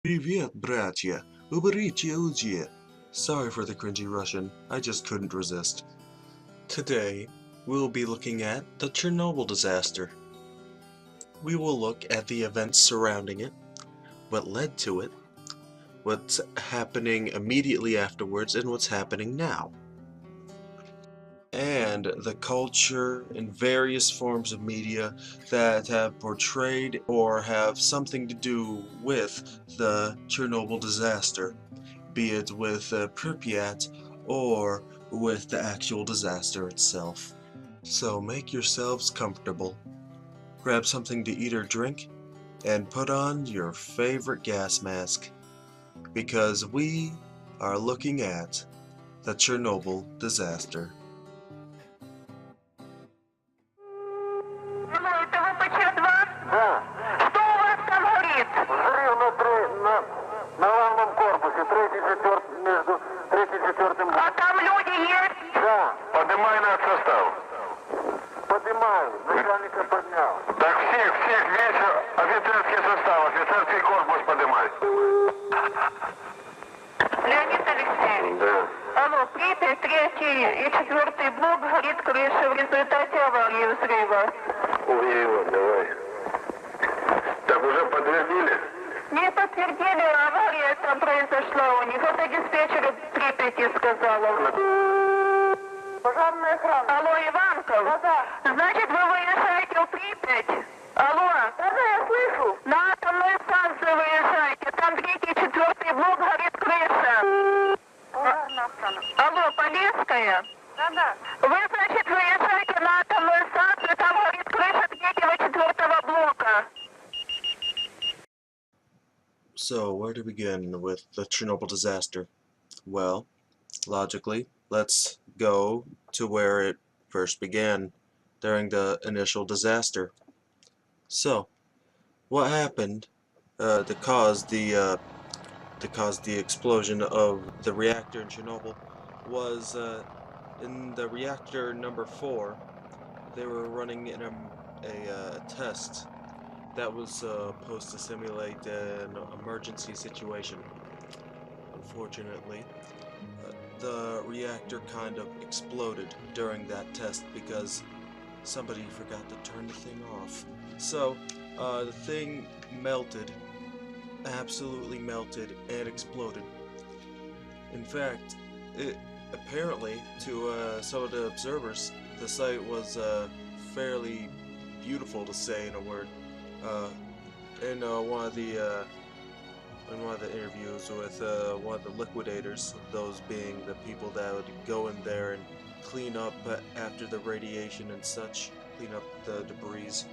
Привет, братья! Уберите оружие! Sorry for the cringy Russian, I just couldn't resist. Today, we'll be looking at the Chernobyl disaster. We will look at the events surrounding it, what led to it, what's happening immediately afterwards, and what's happening now. And the culture and various forms of media that have portrayed or have something to do with the Chernobyl disaster, be it with Pripyat or with the actual disaster itself. So make yourselves comfortable, grab something to eat or drink, and put on your favorite gas mask, because we are looking at the Chernobyl disaster. Это вы по Чер-2? Да. Что у вас там горит? Взрыв на главном корпусе, третий, четвертый, между третьим и четвертым. А там люди есть? Да. Поднимай наш состав. Поднимаю. Начальника поднял. Так всех, весь офицерский состав, офицерский корпус поднимай. Леонид Алексеевич. Да. Алло, Припять, третий и четвертый блок горит крыша в результате аварии взрыва. Ой, давай. Так уже подтвердили? Не подтвердили, авария там произошла у них. Это диспетчер Припяти сказала. Пожарная охрана. Алло, Иванков? Да. Значит, вы выезжаете в Припять? Алло? Да, я слышу. На атомную станцию выезжаете. Там третий, четвертый блок горит крыша. Пожарная охрана. Алло, Полесская? Да. Вы, значит, выезжаете на атомную станцию, там горит крыша третьего, четвертого блока. So, where to begin with the Chernobyl disaster? Well, logically, let's go to where it first began, during the initial disaster. So, what happened to cause the explosion of the reactor in Chernobyl was in the reactor number 4. They were running in a test that was supposed to simulate an emergency situation. Unfortunately, the reactor kind of exploded during that test because somebody forgot to turn the thing off. So, the thing melted, absolutely melted, and exploded. In fact, apparently, to some of the observers, the site was fairly beautiful, to say in a word. In one of the interviews with one of the liquidators, those being the people that would go in there and clean up after the radiation and such, clean up the debris.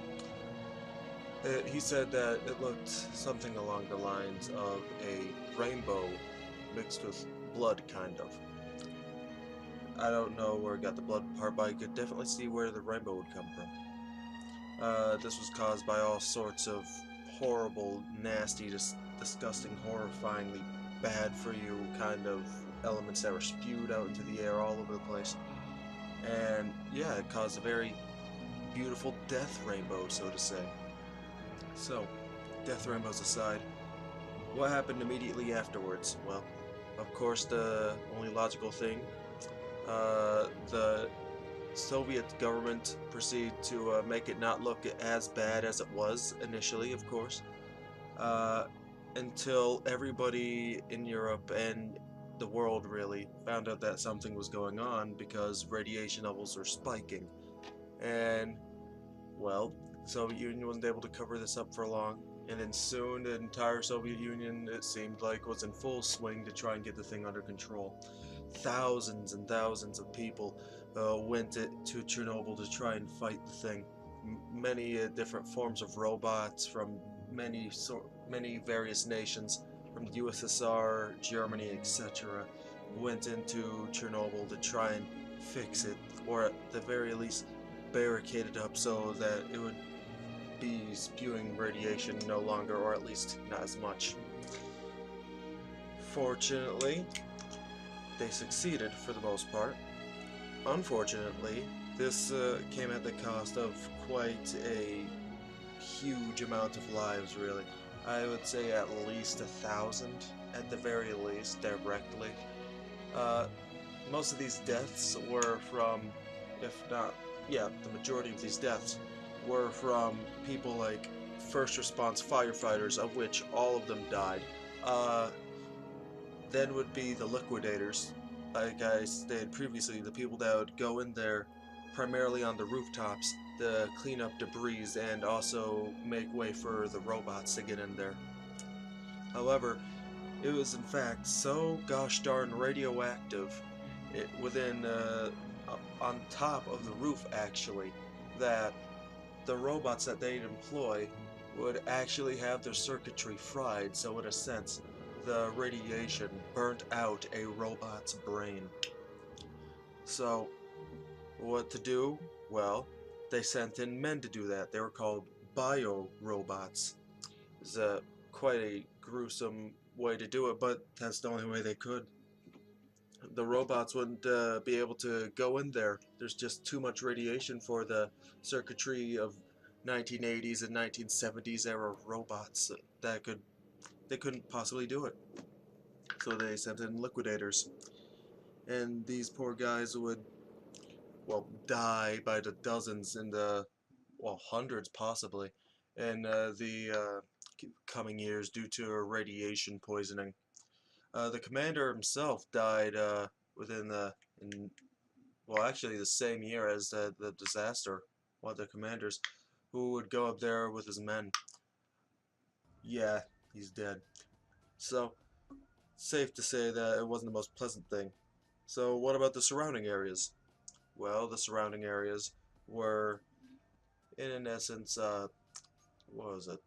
He said that it looked something along the lines of a rainbow mixed with blood, kind of. I don't know where it got the blood part, but I could definitely see where the rainbow would come from. This was caused by all sorts of horrible, nasty, disgusting, horrifyingly bad for you kind of elements that were spewed out into the air all over the place. And yeah, it caused a very beautiful death rainbow, so to say. So, death rainbows aside, what happened immediately afterwards? Well, of course, the only logical thing, the Soviet government proceeded to make it not look as bad as it was initially, of course, until everybody in Europe and the world really found out that something was going on because radiation levels were spiking. And, well, the Soviet Union wasn't able to cover this up for long, and then soon the entire Soviet Union, it seemed like, was in full swing to try and get the thing under control. Thousands and thousands of people went to Chernobyl to try and fight the thing. Many different forms of robots from many various nations, from the U.S.S.R, Germany, etc., went into Chernobyl to try and fix it, or at the very least barricade it up so that it would be spewing radiation no longer, or at least not as much. Fortunately, they succeeded for the most part. Unfortunately, this came at the cost of quite a huge amount of lives, really. I would say at least 1,000, at the very least, directly. Uh, Most of these deaths were from, if not, yeah, the majority of these deaths were from people like first response firefighters, of which all of them died. Uh, then would be the liquidators. Like I stated previously, the people that would go in there primarily on the rooftops to clean up debris and also make way for the robots to get in there. However, it was in fact so gosh darn radioactive within on top of the roof actually that the robots that they'd employ would actually have their circuitry fried, so in a sense the radiation burnt out a robot's brain. So what to do? Well, they sent in men to do that. They were called bio robots. It's quite a gruesome way to do it, but that's the only way they could. The robots wouldn't be able to go in there. There's just too much radiation for the circuitry of 1980s and 1970s era robots that they couldn't possibly do it. So they sent in liquidators, and these poor guys would die by the dozens in the hundreds possibly in the coming years due to radiation poisoning. The commander himself died within in actually the same year as the disaster. One of the commanders who would go up there with his men. Yeah, he's dead. So, safe to say that it wasn't the most pleasant thing. So, what about the surrounding areas? Well, the surrounding areas were, in essence, what was it?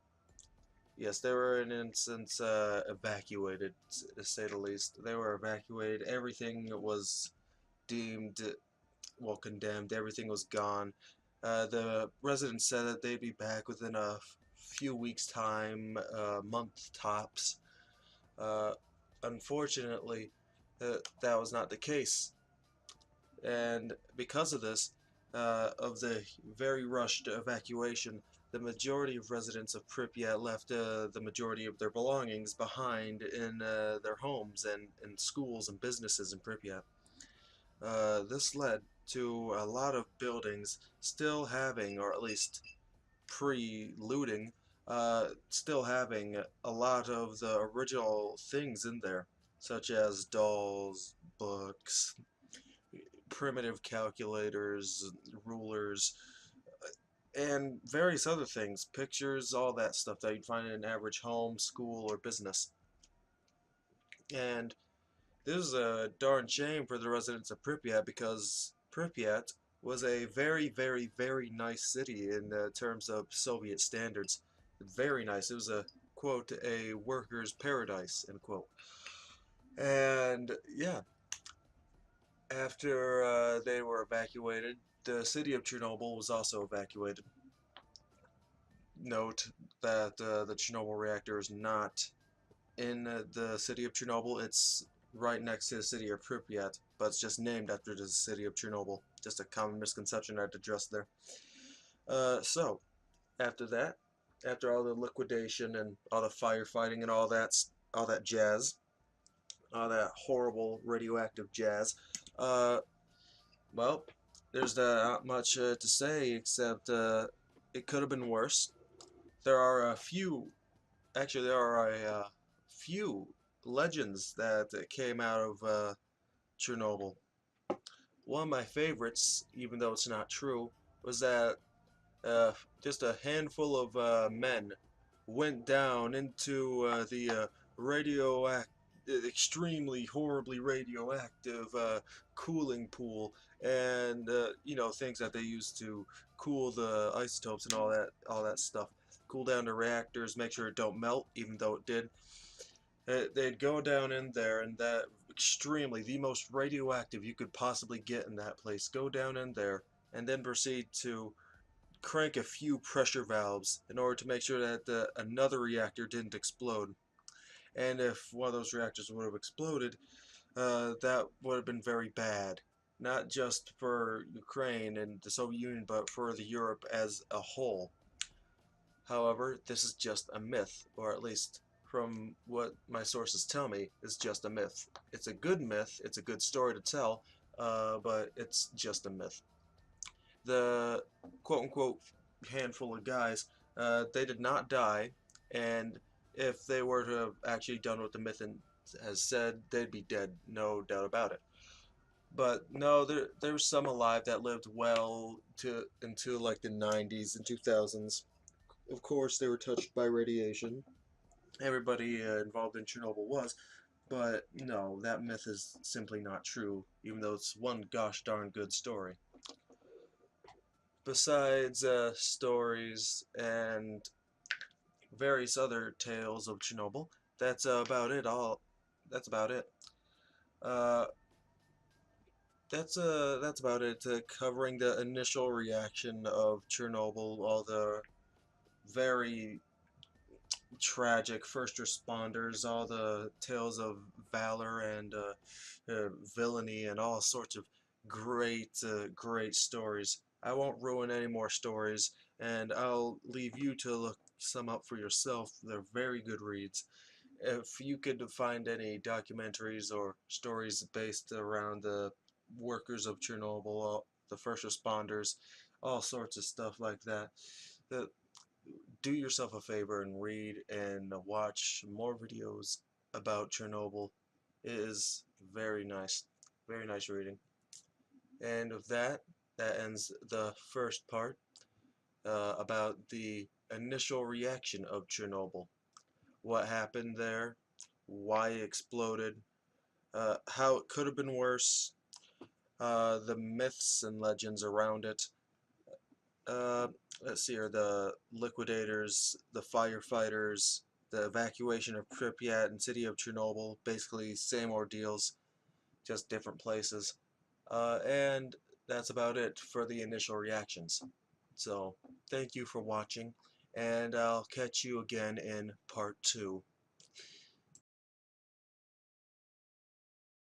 Yes, they were in essence evacuated, to say the least. They were evacuated. Everything was deemed condemned. Everything was gone. The residents said that they'd be back within a few weeks' time, month tops. Uh, Unfortunately, that was not the case, and because of this, of the very rushed evacuation, the majority of residents of Pripyat left the majority of their belongings behind in their homes and in schools and businesses in Pripyat. This led to a lot of buildings still having, or at least pre-looting, still having a lot of the original things in there, such as dolls, books, primitive calculators, rulers, and various other things, pictures, all that stuff that you'd find in an average home, school, or business. And this is a darn shame for the residents of Pripyat because Pripyat was a very, very, very nice city in terms of Soviet standards. Very nice. It was a, quote, a worker's paradise, end quote. And yeah, after they were evacuated, the city of Chernobyl was also evacuated. Note that the Chernobyl reactor is not in the city of Chernobyl. It's right next to the city of Pripyat, but it's just named after the city of Chernobyl. Just a common misconception I'd address there. So, after that, after all the liquidation and all the firefighting and all that jazz, all that horrible radioactive jazz, uh, well, there's not much to say except it could have been worse. There are a few Actually, there are a few legends that came out of Chernobyl. One of my favorites, even though it's not true, was that uh, just a handful of men went down into the extremely horribly radioactive cooling pool, and things that they use to cool the isotopes and all that stuff. Cool down the reactors, make sure it don't melt, even though it did. They'd go down in there, and that extremely, the most radioactive you could possibly get in that place. Go down in there, and then proceed to crank a few pressure valves in order to make sure that another reactor didn't explode. And if one of those reactors would have exploded, that would have been very bad. Not just for Ukraine and the Soviet Union, but for the Europe as a whole. However, this is just a myth, or at least from what my sources tell me, is just a myth. It's a good myth, it's a good story to tell, but it's just a myth. The quote unquote handful of guys, they did not die, and if they were to have actually done what the myth has said, they'd be dead, no doubt about it. But no, there's some alive that lived well to into like the 90s and 2000s. Of course, they were touched by radiation. Everybody involved in Chernobyl was, but no, that myth is simply not true, even though it's one gosh darn good story. Besides stories and various other tales of Chernobyl, that's about it. That's about it. Uh, that's about it. Covering the initial reaction of Chernobyl, all the very tragic first responders, all the tales of valor and villainy, and all sorts of great stories. I won't ruin any more stories, and I'll leave you to look some up for yourself. They're very good reads. If you could find any documentaries or stories based around the workers of Chernobyl, the first responders, all sorts of stuff like that, that do yourself a favor and read and watch more videos about Chernobyl. It is very nice reading. And with that, that ends the first part about the initial reaction of Chernobyl. What happened there, why it exploded, how it could have been worse, the myths and legends around it. Uh, let's see here, the liquidators, the firefighters, the evacuation of Pripyat and city of Chernobyl, basically same ordeals, just different places. And that's about it for the initial reactions. So, thank you for watching, and I'll catch you again in part 2.